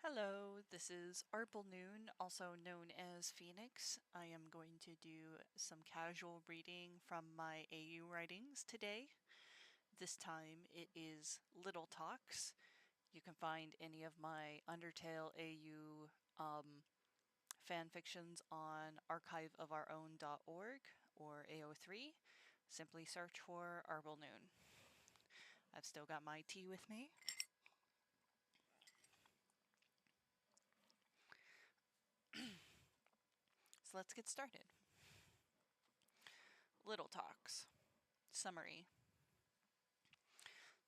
Hello, this is arplenoon, also known as Phoenix. I am going to do some casual reading from my AU writings today. This time it is Little Talks. You can find any of my Undertale AU fanfictions on archiveofourown.org or AO3. Simply search for arplenoon. I've still got my tea with me. So let's get started. Little Talks. Summary.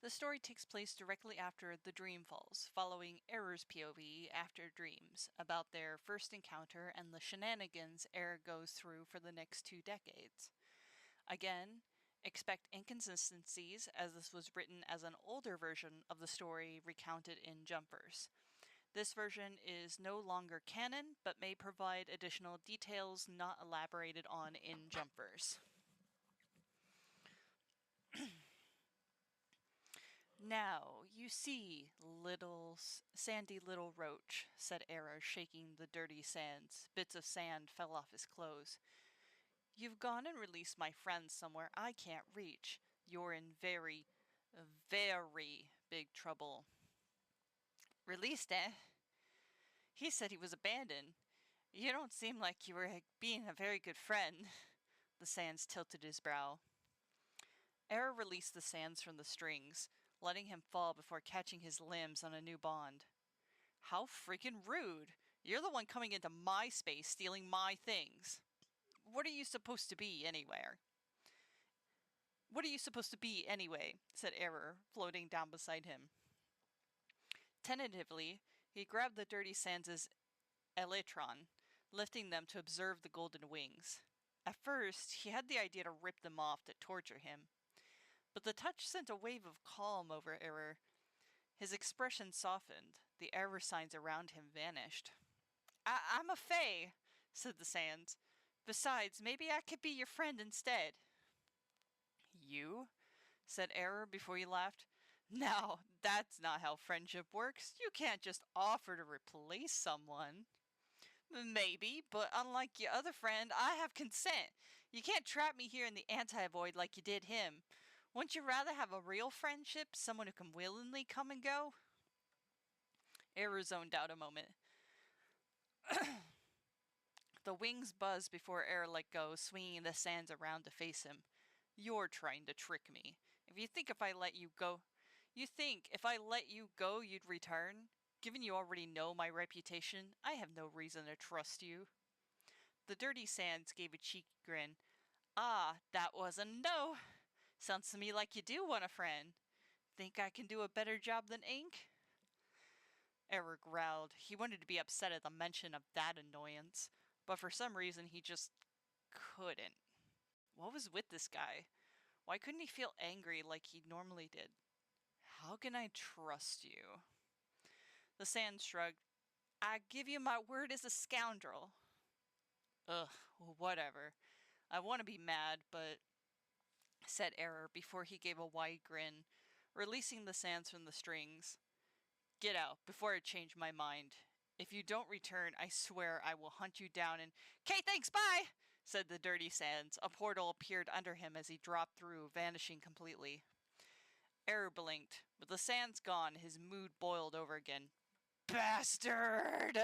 The story takes place directly after The Dream Falls, following Error's POV after Dreams, about their first encounter and the shenanigans Error goes through for the next 2 decades. Again, expect inconsistencies, as this was written as an older version of the story recounted in Jumpers. This version is no longer canon, but may provide additional details not elaborated on in Jumpers. Now, you see, sandy little roach, said Error, shaking the dirty sands. Bits of sand fell off his clothes. You've gone and released my friend somewhere I can't reach. You're in very, very big trouble. Released, eh? He said he was abandoned. You don't seem like you were being a very good friend. The sands tilted his brow. Error released the sands from the strings, letting him fall before catching his limbs on a new bond. How freaking rude! You're the one coming into my space, stealing my things. What are you supposed to be, anywhere? What are you supposed to be, anyway? Said Error, floating down beside him. Tentatively, he grabbed the dirty sands' elytron, lifting them to observe the golden wings. At first, he had the idea to rip them off to torture him. But the touch sent a wave of calm over Error. His expression softened. The error signs around him vanished. I'm a fae, said the sands. Besides, maybe I could be your friend instead. You? Said Error before he laughed. Now, that's not how friendship works. You can't just offer to replace someone. Maybe, but unlike your other friend, I have consent. You can't trap me here in the anti-void like you did him. Wouldn't you rather have a real friendship, someone who can willingly come and go? Error zoned out a moment. The wings buzzed before Error let go, swinging the sands around to face him. You're trying to trick me. If I let you go, you'd return? Given you already know my reputation, I have no reason to trust you. The dirty sands gave a cheeky grin. Ah, that was a no. Sounds to me like you do want a friend. Think I can do a better job than Ink? Error growled. He wanted to be upset at the mention of that annoyance, but for some reason he just couldn't. What was with this guy? Why couldn't he feel angry like he normally did? How can I trust you? The sand shrugged. I give you my word as a scoundrel. Ugh, whatever. I want to be mad, but... said Error before he gave a wide grin, releasing the sands from the strings. Get out, before I change my mind. If you don't return, I swear I will hunt you down and... "'Kay, thanks, bye!" said the dirty sands. A portal appeared under him as he dropped through, vanishing completely. Error blinked. With the sands gone, his mood boiled over again. Bastard!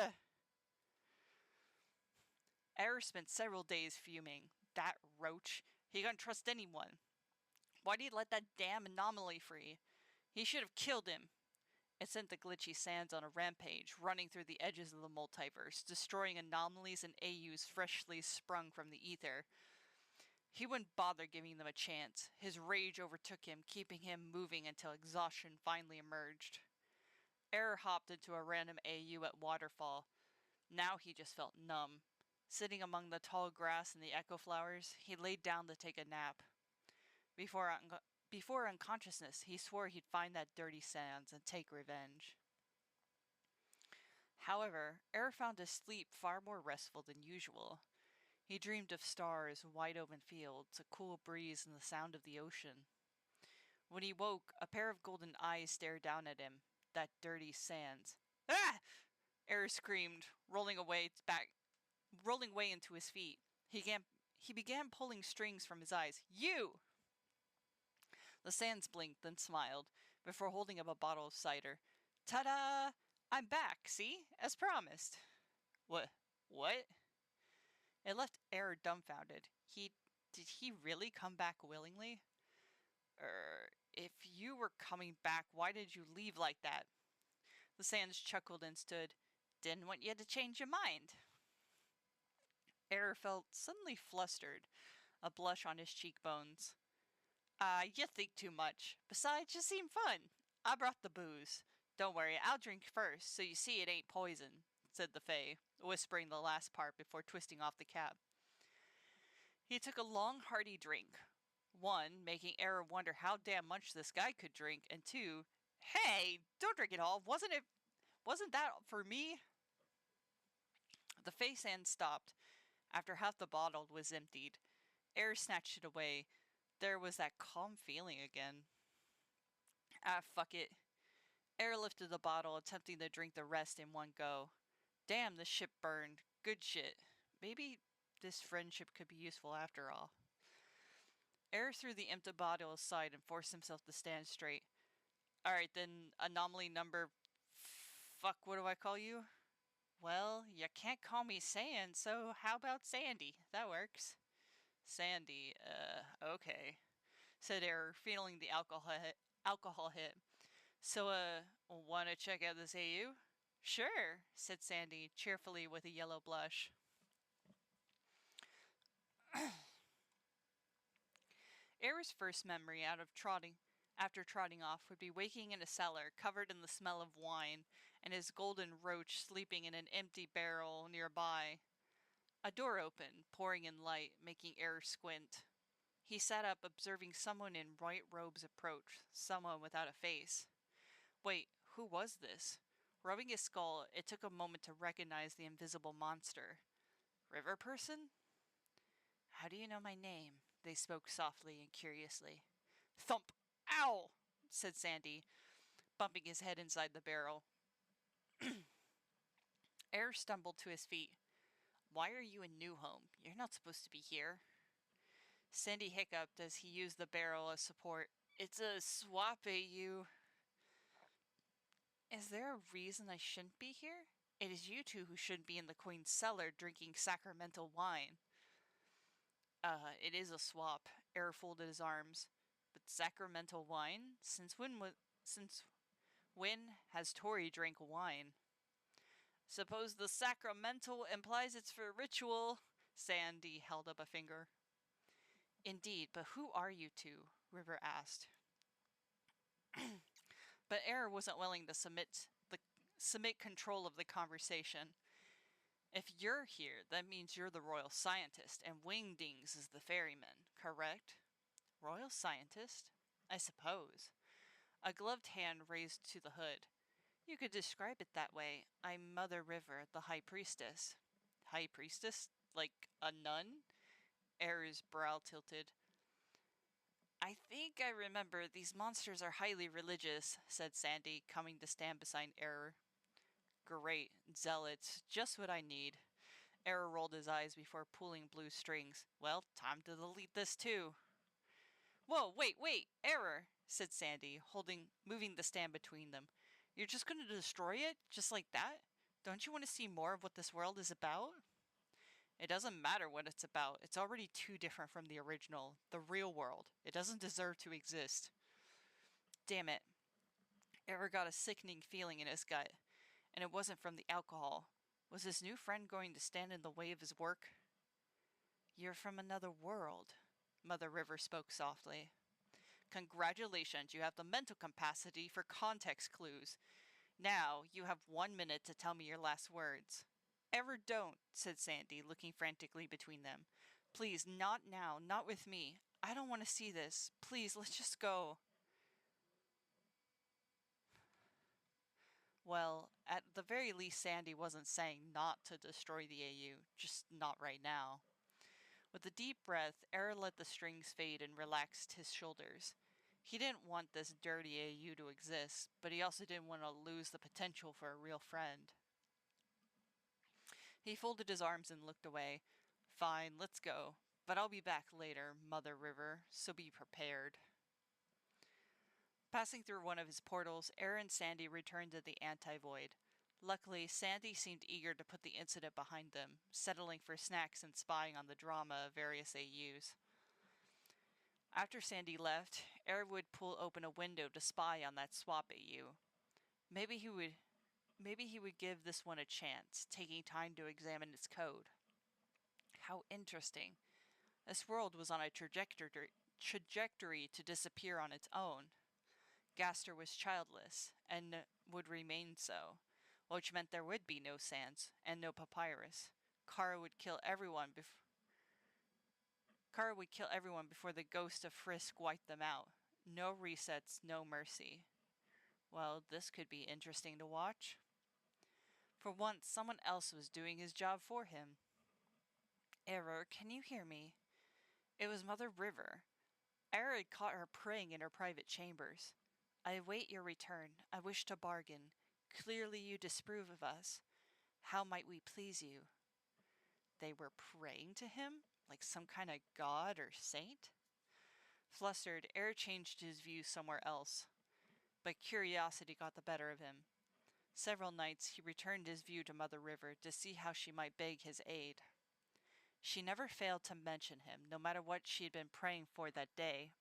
Error spent several days fuming. That roach. He couldn't trust anyone. Why'd he let that damn anomaly free? He should have killed him. It sent the glitchy sands on a rampage, running through the edges of the multiverse, destroying anomalies and AUs freshly sprung from the ether. He wouldn't bother giving them a chance. His rage overtook him, keeping him moving until exhaustion finally emerged. Error hopped into a random AU at Waterfall. Now he just felt numb. Sitting among the tall grass and the echo flowers, he laid down to take a nap. Before unconsciousness, he swore he'd find that dirty sands and take revenge. However, Error found his sleep far more restful than usual. He dreamed of stars, wide-open fields, a cool breeze, and the sound of the ocean. When he woke, a pair of golden eyes stared down at him. That dirty sands. Ah! Error screamed, rolling away into his feet. He began pulling strings from his eyes. You! The Sands blinked, then smiled, before holding up a bottle of cider. Ta-da! I'm back, see? As promised. What? What? It left Error dumbfounded. Did he really come back willingly? If you were coming back, why did you leave like that? The Sands chuckled and stood. Didn't want you to change your mind. Error felt suddenly flustered, a blush on his cheekbones. You think too much. Besides, you seem fun. I brought the booze. Don't worry, I'll drink first, so you see it ain't poison, said the Fae, whispering the last part before twisting off the cap. He took a long, hearty drink. One, making Error wonder how damn much this guy could drink, and two, hey, don't drink it all. Wasn't that for me? The Fae Sand stopped after half the bottle was emptied. Error snatched it away. There was that calm feeling again. Fuck it. Error lifted the bottle, attempting to drink the rest in one go. Damn, the ship burned. Good shit. Maybe this friendship could be useful after all. Error threw the empty bottle aside and forced himself to stand straight. Alright, then anomaly number... Fuck, what do I call you? Well, you can't call me Sand, so how about Sandy? That works. Sandy, okay, said Error, feeling the alcohol hit. So, wanna check out this AU? Sure, said Sandy, cheerfully with a yellow blush. Error's first memory after trotting off would be waking in a cellar covered in the smell of wine and his golden roach sleeping in an empty barrel nearby. A door opened, pouring in light, making Error squint. He sat up, observing someone in white robes approach, someone without a face. Wait, who was this? Rubbing his skull, it took a moment to recognize the invisible monster. River person? How do you know my name? They spoke softly and curiously. Thump! Ow! Said Sandy, bumping his head inside the barrel. Error stumbled to his feet. Why are you in New Home? You're not supposed to be here. Sandy hiccuped as he used the barrel as support. It's a swap, AU. Is there a reason I shouldn't be here? It is you two who shouldn't be in the Queen's cellar drinking sacramental wine. It is a swap. Error folded his arms. But sacramental wine? Since when has Tori drank wine? Suppose the sacramental implies it's for ritual. Sandy held up a finger. Indeed, but who are you two? River asked. But Error wasn't willing to submit control of the conversation. If you're here, that means you're the royal scientist, and Wingdings is the ferryman, correct? Royal scientist? I suppose. A gloved hand raised to the hood. You could describe it that way. I'm Mother River, the High Priestess. High Priestess? Like a nun? Error's brow tilted. I think I remember these monsters are highly religious, said Sandy, coming to stand beside Error. Great. Zealots. Just what I need. Error rolled his eyes before pulling blue strings. Well, time to delete this too. Whoa, wait, Error, said Sandy, moving the stand between them. You're just going to destroy it? Just like that? Don't you want to see more of what this world is about? It doesn't matter what it's about. It's already too different from the original, the real world. It doesn't deserve to exist. Damn it. Error got a sickening feeling in his gut, and it wasn't from the alcohol. Was his new friend going to stand in the way of his work? You're from another world, Mother River spoke softly. Congratulations, you have the mental capacity for context clues. Now, you have 1 minute to tell me your last words. Ever don't, said Sandy, looking frantically between them. Please, not now, not with me. I don't want to see this. Please, let's just go. Well, at the very least, Sandy wasn't saying not to destroy the AU, just not right now. With a deep breath, Error let the strings fade and relaxed his shoulders. He didn't want this dirty AU to exist, but he also didn't want to lose the potential for a real friend. He folded his arms and looked away. Fine, let's go. But I'll be back later, Mother River, so be prepared. Passing through one of his portals, Air and Sandy returned to the anti-void. Luckily, Sandy seemed eager to put the incident behind them, settling for snacks and spying on the drama of various AUs. After Sandy left, Air would pull open a window to spy on that swap AU. Maybe he would give this one a chance, taking time to examine its code. How interesting. This world was on a trajectory to disappear on its own. Gaster was childless, and would remain so, which meant there would be no Sans, and no papyrus. Kara would kill everyone before the ghost of Frisk wiped them out. No resets, no mercy. Well, this could be interesting to watch. For once, someone else was doing his job for him. Error, can you hear me? It was Mother River. Error had caught her praying in her private chambers. I await your return. I wish to bargain. Clearly you disapprove of us. How might we please you? They were praying to him? Like some kind of god or saint? Flustered, Air changed his view somewhere else. But curiosity got the better of him. Several nights he returned his view to Mother River to see how she might beg his aid. She never failed to mention him, no matter what she had been praying for that day.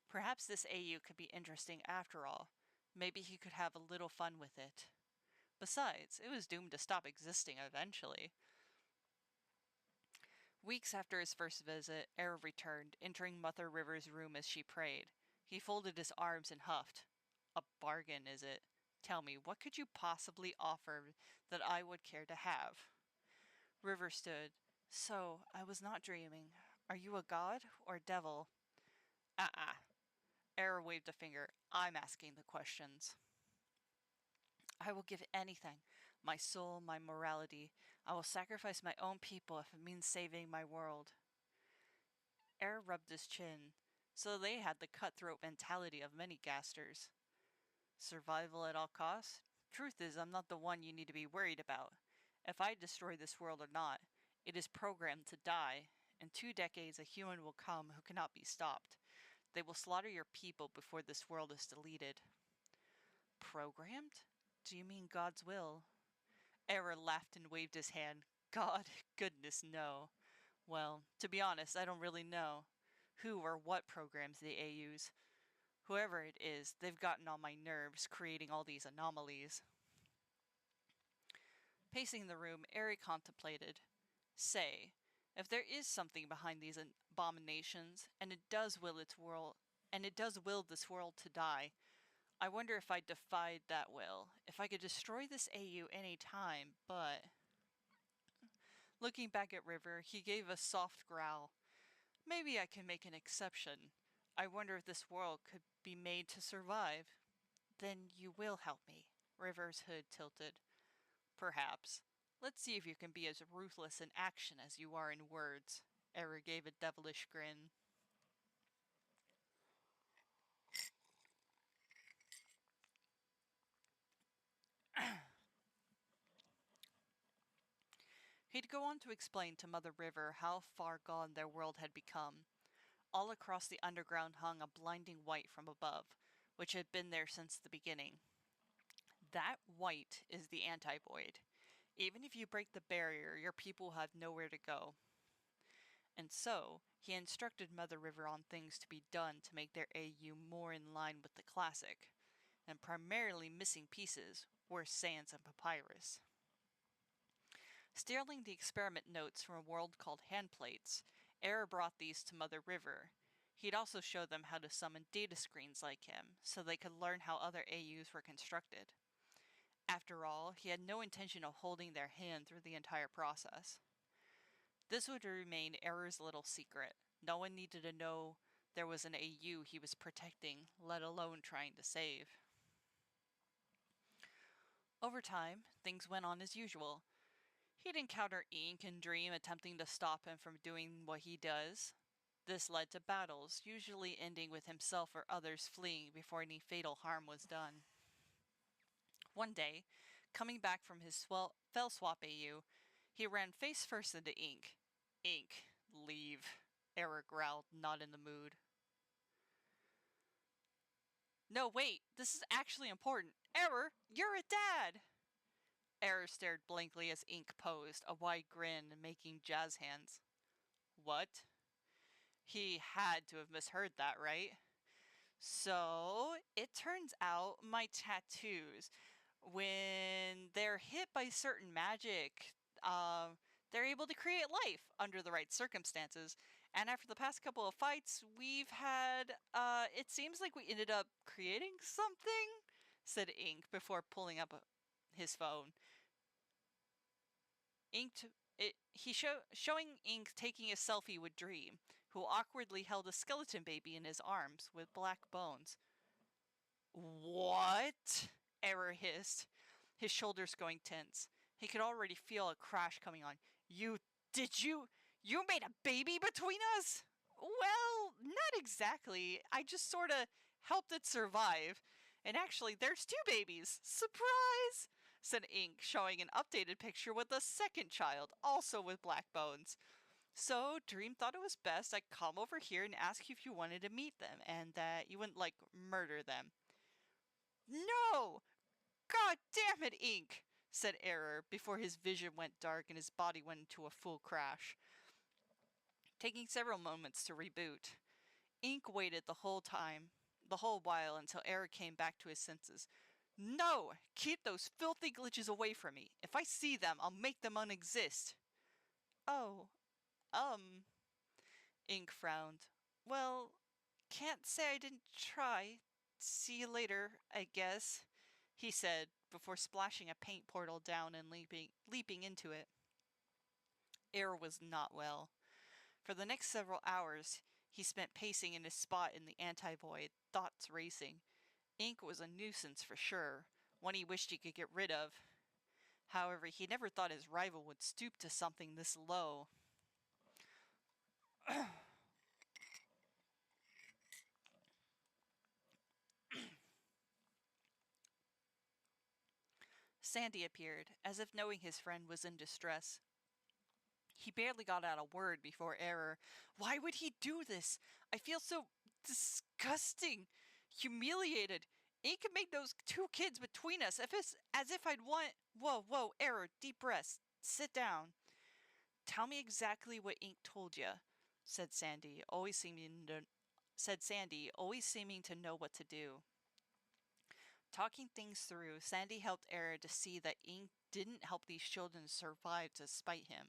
Perhaps this AU could be interesting after all. Maybe he could have a little fun with it. Besides, it was doomed to stop existing eventually. Weeks after his first visit, Air returned, entering Mother River's room as she prayed. He folded his arms and huffed. A bargain, is it? Tell me, what could you possibly offer that I would care to have? River stood. So, I was not dreaming. Are you a god or devil? Air waved a finger. I'm asking the questions. I will give anything. My soul, my morality. I will sacrifice my own people if it means saving my world. Air rubbed his chin. So they had the cutthroat mentality of many gasters. Survival at all costs? Truth is, I'm not the one you need to be worried about. If I destroy this world or not, it is programmed to die. In 2 decades, a human will come who cannot be stopped. They will slaughter your people before this world is deleted. Programmed? Do you mean God's will? Error laughed and waved his hand. God, goodness, no. Well, to be honest, I don't really know who or what programs the AUs. Whoever it is, they've gotten on my nerves, creating all these anomalies. Pacing the room, Eri contemplated. Say, if there is something behind these abominations, and it does will this world to die, I wonder if I defied that will. If I could destroy this AU any time, but... Looking back at River, he gave a soft growl. Maybe I can make an exception. I wonder if this world could be made to survive. Then you will help me. River's hood tilted. Perhaps. Let's see if you can be as ruthless in action as you are in words. Error gave a devilish grin. He'd go on to explain to Mother River how far gone their world had become. All across the underground hung a blinding white from above, which had been there since the beginning. That white is the anti-void. Even if you break the barrier, your people will have nowhere to go. And so, he instructed Mother River on things to be done to make their AU more in line with the classic, and primarily missing pieces were sands and papyrus. Stealing the experiment notes from a world called Handplates, Error brought these to Mother River. He'd also show them how to summon data screens like him, so they could learn how other AUs were constructed. After all, he had no intention of holding their hand through the entire process. This would remain Error's little secret. No one needed to know there was an AU he was protecting, let alone trying to save. Over time, things went on as usual. He'd encounter Ink and Dream attempting to stop him from doing what he does. This led to battles, usually ending with himself or others fleeing before any fatal harm was done. One day, coming back from his Fell Swap AU, He ran face first into Ink. Ink, leave. Error growled, not in the mood. No, wait, this is actually important. Error, you're a dad! Error stared blankly as Ink posed, a wide grin making jazz hands. What? He had to have misheard that, right? So, it turns out my tattoos, when they're hit by certain magic, they're able to create life under the right circumstances. And after the past couple of fights we've had, it seems like we ended up creating something, said Ink before pulling up his phone. Showing Ink taking a selfie with Dream, who awkwardly held a skeleton baby in his arms with black bones. What? Error hissed, his shoulders going tense. He could already feel a crash coming on. You made a baby between us? Well, not exactly. I just sorta helped it survive. And actually, there's two babies. Surprise! Said Ink, showing an updated picture with a second child, also with black bones. So, Dream thought it was best I'd come over here and ask you if you wanted to meet them, and that you wouldn't, murder them. No! God damn it, Ink! Said Error, before his vision went dark and his body went into a full crash. Taking several moments to reboot, Ink waited the whole while until Error came back to his senses. No! Keep those filthy glitches away from me. If I see them, I'll make them unexist. Oh, Ink frowned. Well, can't say I didn't try. See you later, I guess, he said, before splashing a paint portal down and leaping into it. Error was not well. For the next several hours, he spent pacing in his spot in the anti-void, thoughts racing. Ink was a nuisance for sure, one he wished he could get rid of. However, he never thought his rival would stoop to something this low. Sandy appeared, as if knowing his friend was in distress. He barely got out a word before Error. Why would he do this? I feel so disgusting, humiliated. Ink could make those two kids between us as if I'd want. Whoa, Error, deep breaths. Sit down. Tell me exactly what Ink told you, said Sandy, always seeming to know what to do. Talking things through, Sandy helped Error to see that Ink didn't help these children survive to spite him.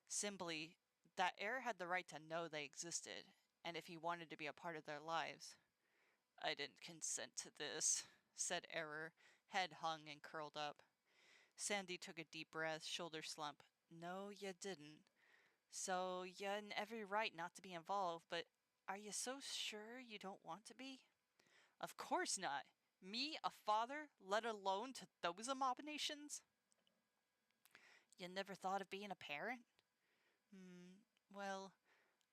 Simply, that Error had the right to know they existed, and if he wanted to be a part of their lives. I didn't consent to this, said Error, head hung and curled up. Sandy took a deep breath, shoulder slump. No, you didn't. So, you had every right not to be involved, but are you so sure you don't want to be? Of course not. Me, a father, let alone to those abominations? You never thought of being a parent? Well,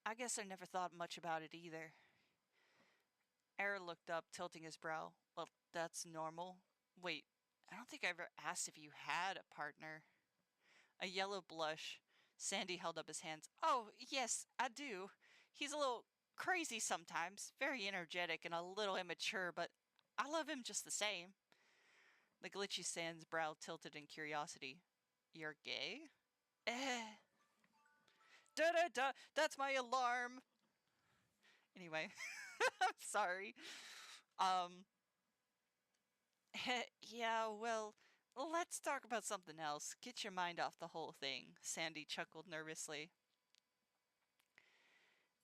I guess I never thought much about it either. Error looked up, tilting his brow. Well, that's normal. Wait, I don't think I ever asked if you had a partner. A yellow blush. Sandy held up his hands. Oh, yes, I do. He's a little crazy sometimes, very energetic and a little immature, but I love him just the same. The glitchy Sand's brow tilted in curiosity. You're gay? Eh. Da-da-da! That's my alarm! Anyway, I'm sorry. Yeah, well, let's talk about something else. Get your mind off the whole thing, Sandy chuckled nervously.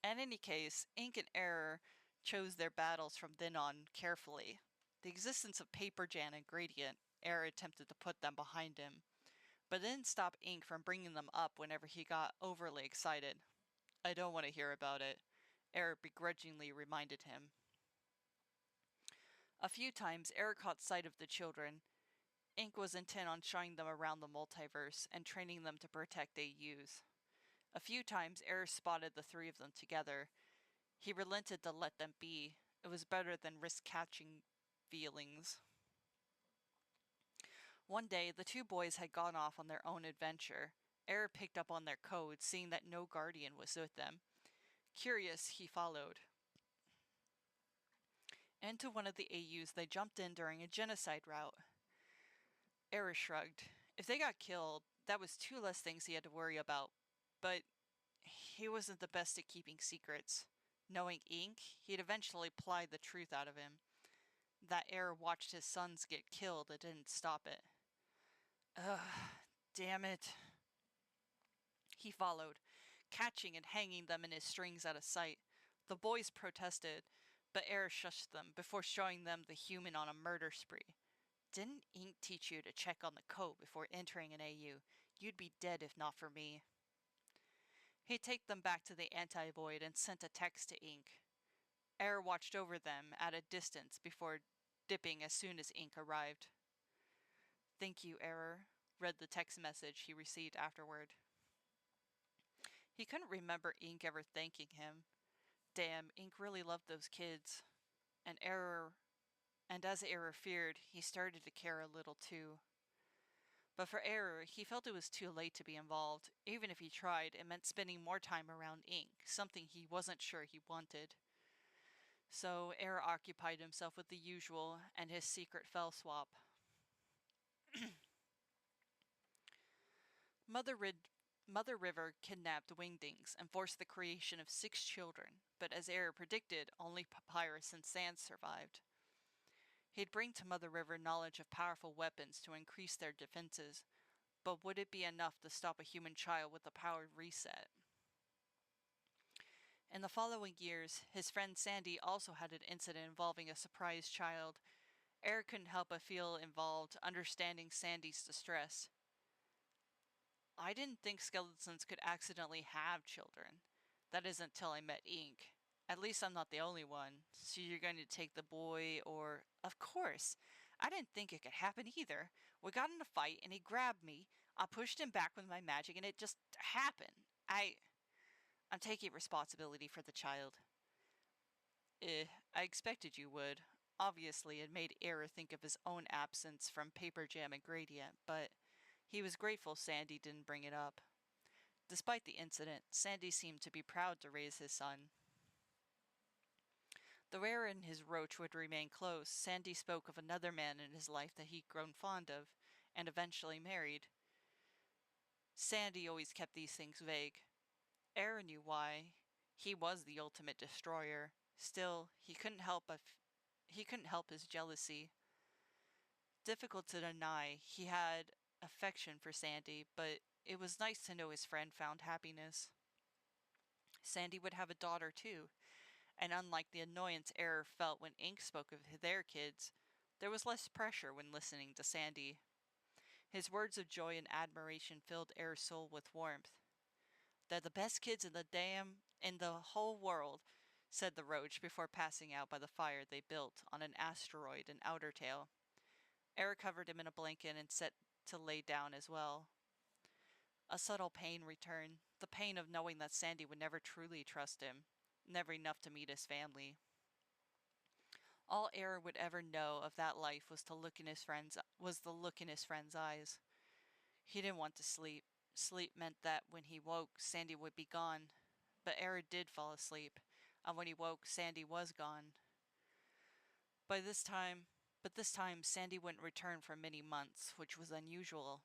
In any case, Ink and Error chose their battles from then on carefully. The existence of Paper Jan and Gradient, Error attempted to put them behind him, but it didn't stop Ink from bringing them up whenever he got overly excited. I don't want to hear about it, Error begrudgingly reminded him. A few times, Error caught sight of the children. Ink was intent on showing them around the multiverse and training them to protect AUs. A few times, Error spotted the three of them together. He relented to let them be. It was better than risk catching feelings. One day, the two boys had gone off on their own adventure. Error picked up on their code, seeing that no guardian was with them. Curious, he followed. Into one of the AUs they jumped in during a genocide route. Error shrugged. If they got killed, that was two less things he had to worry about. But he wasn't the best at keeping secrets. Knowing Ink, he'd eventually ply the truth out of him. That Error watched his sons get killed, it didn't stop it. Ugh, damn it. He followed, catching and hanging them in his strings out of sight. The boys protested, but Error shushed them before showing them the human on a murder spree. Didn't Ink teach you to check on the code before entering an AU? You'd be dead if not for me. He'd take them back to the anti-void and sent a text to Ink. Error watched over them at a distance before dipping as soon as Ink arrived. Thank you, Error, read the text message he received afterward. He couldn't remember Ink ever thanking him. Damn, Ink really loved those kids. And as Error feared, he started to care a little too. But for Error, he felt it was too late to be involved. Even if he tried, it meant spending more time around Ink, something he wasn't sure he wanted. So Error occupied himself with the usual and his secret fell swap. Mother River kidnapped Wingdings and forced the creation of 6 children, but as Error predicted, only Papyrus and Sand survived. He'd bring to Mother River knowledge of powerful weapons to increase their defenses, but would it be enough to stop a human child with a powered reset? In the following years, his friend Sandy also had an incident involving a surprised child. Error couldn't help but feel involved, understanding Sandy's distress. I didn't think skeletons could accidentally have children. That isn't till I met Ink. At least I'm not the only one. So you're going to take the boy or... Of course. I didn't think it could happen either. We got in a fight and he grabbed me. I pushed him back with my magic and it just happened. I'm taking responsibility for the child. I expected you would. Obviously, it made Error think of his own absence from Paper Jam and Gradient, but he was grateful Sandy didn't bring it up. Despite the incident, Sandy seemed to be proud to raise his son. Though Error and his roach would remain close, Sandy spoke of another man in his life that he'd grown fond of, and eventually married. Sandy always kept these things vague. Error knew why. He was the ultimate destroyer. Still, he couldn't help his jealousy. Difficult to deny, he had affection for Sandy, but it was nice to know his friend found happiness. Sandy would have a daughter too, and unlike the annoyance Error felt when Ink spoke of their kids, there was less pressure when listening to Sandy. His words of joy and admiration filled Error's soul with warmth. They're the best kids in the whole world, said the roach before passing out by the fire they built on an asteroid in Undertale. Error covered him in a blanket and set to lay down as well. A subtle pain returned, the pain of knowing that Sandy would never truly trust him, never enough to meet his family. All Error would ever know of that life was the look in his friend's eyes. He didn't want to sleep. Sleep meant that when he woke, Sandy would be gone. But Error did fall asleep, and when he woke, Sandy was gone. But this time, Sandy wouldn't return for many months, which was unusual.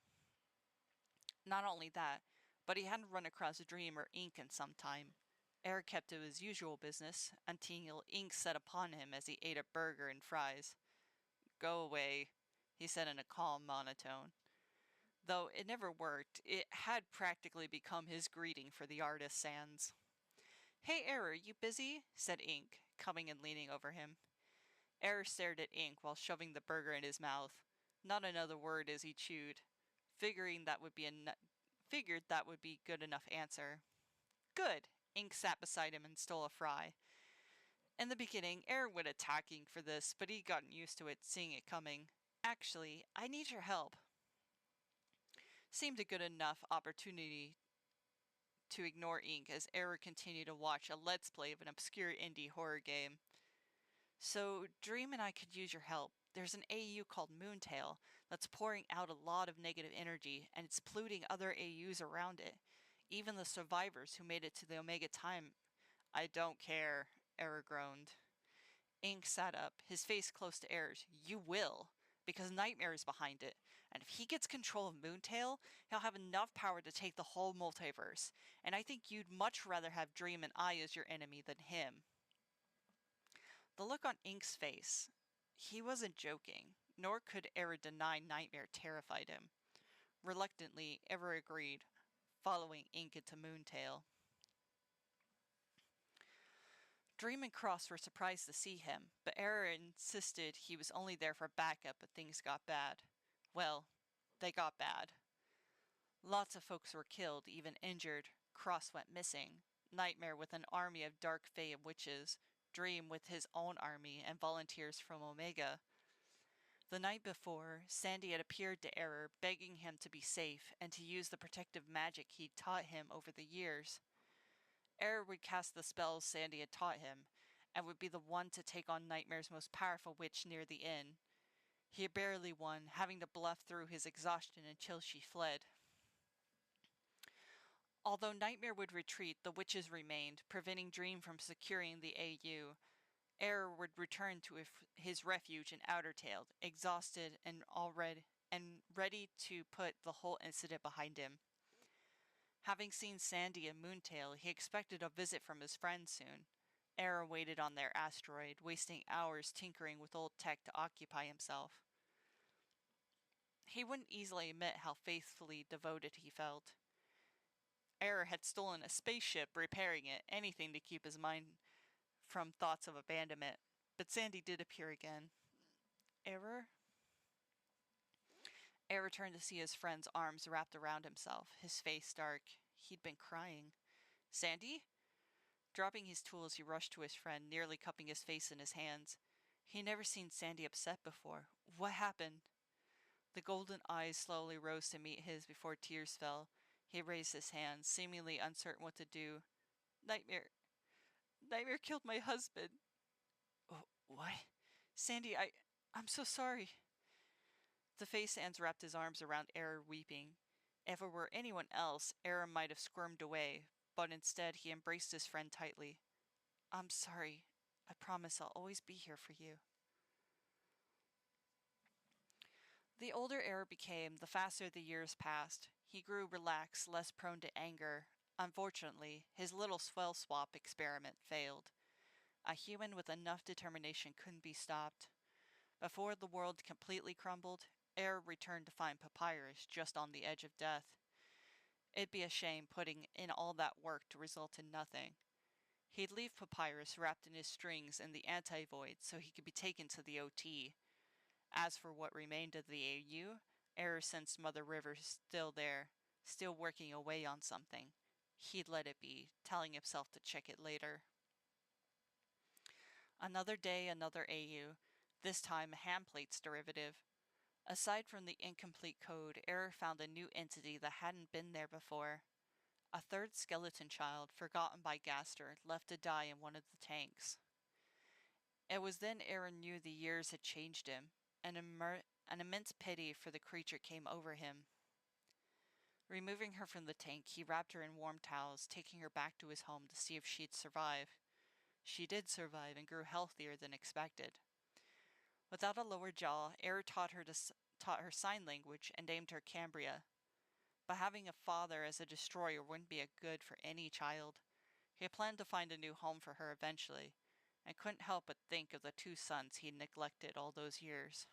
Not only that, but he hadn't run across a Dream or Ink in some time. Error kept to his usual business, until Ink set upon him as he ate a burger and fries. Go away, he said in a calm monotone. Though it never worked, it had practically become his greeting for the artist Sans. Hey, Error, you busy? Said Ink, coming and leaning over him. Error stared at Ink while shoving the burger in his mouth. Not another word as he chewed, figured that would be good enough answer. Good! Ink sat beside him and stole a fry. In the beginning, Error would attack Ink for this, but he'd gotten used to it, seeing it coming. Actually, I need your help. Seemed a good enough opportunity to ignore Ink as Error continued to watch a Let's Play of an obscure indie horror game. So, Dream and I could use your help. There's an AU called Moontail that's pouring out a lot of negative energy, and it's polluting other AUs around it. Even the survivors who made it to the Omega Time. I don't care, Era groaned. Ink sat up, his face close to Era's. You will, because Nightmare is behind it, and if he gets control of Moontail, he'll have enough power to take the whole multiverse, and I think you'd much rather have Dream and I as your enemy than him. The look on Ink's face. He wasn't joking, nor could Era deny Nightmare terrified him. Reluctantly, Era agreed, following Ink into Moontail. Dream and Cross were surprised to see him, but Era insisted he was only there for backup if things got bad. Well, they got bad. Lots of folks were killed, even injured. Cross went missing. Nightmare with an army of dark fae and witches. Dream with his own army and volunteers from Omega. The night before, Sandy had appeared to Error, begging him to be safe and to use the protective magic he'd taught him over the years. Error would cast the spells Sandy had taught him, and would be the one to take on Nightmare's most powerful witch near the inn. He had barely won, having to bluff through his exhaustion until she fled. Although Nightmare would retreat, the witches remained, preventing Dream from securing the AU. Error would return to his refuge in Undertale, exhausted and ready to put the whole incident behind him. Having seen Sandy and Moontail, he expected a visit from his friends soon. Error waited on their asteroid, wasting hours tinkering with old tech to occupy himself. He wouldn't easily admit how faithfully devoted he felt. Error had stolen a spaceship, repairing it, anything to keep his mind from thoughts of abandonment. But Sandy did appear again. Error? Error turned to see his friend's arms wrapped around himself, his face dark. He'd been crying. Sandy? Dropping his tools, he rushed to his friend, nearly cupping his face in his hands. He had never seen Sandy upset before. What happened? The golden eyes slowly rose to meet his before tears fell. He raised his hands, seemingly uncertain what to do. Nightmare killed my husband. Oh, what? Sandy, I'm so sorry. The face hands wrapped his arms around Error, weeping. If it were anyone else, Error might have squirmed away, but instead he embraced his friend tightly. I'm sorry. I promise I'll always be here for you. The older Error became, the faster the years passed. He grew relaxed, less prone to anger. Unfortunately, his little swell swap experiment failed. A human with enough determination couldn't be stopped. Before the world completely crumbled, Error returned to find Papyrus just on the edge of death. It'd be a shame putting in all that work to result in nothing. He'd leave Papyrus wrapped in his strings in the anti-void so he could be taken to the OT. As for what remained of the AU, Error sensed Mother River still there, still working away on something. He'd let it be, telling himself to check it later. Another day, another AU, this time a handplates derivative. Aside from the incomplete code, Error found a new entity that hadn't been there before. A third skeleton child, forgotten by Gaster, left to die in one of the tanks. It was then Error knew the years had changed him. An immense pity for the creature came over him. Removing her from the tank, he wrapped her in warm towels, taking her back to his home to see if she'd survive. She did survive and grew healthier than expected. Without a lower jaw, Error taught her sign language and named her Cambria. But having a father as a destroyer wouldn't be good for any child. He had planned to find a new home for her eventually, and couldn't help but think of the two sons he'd neglected all those years.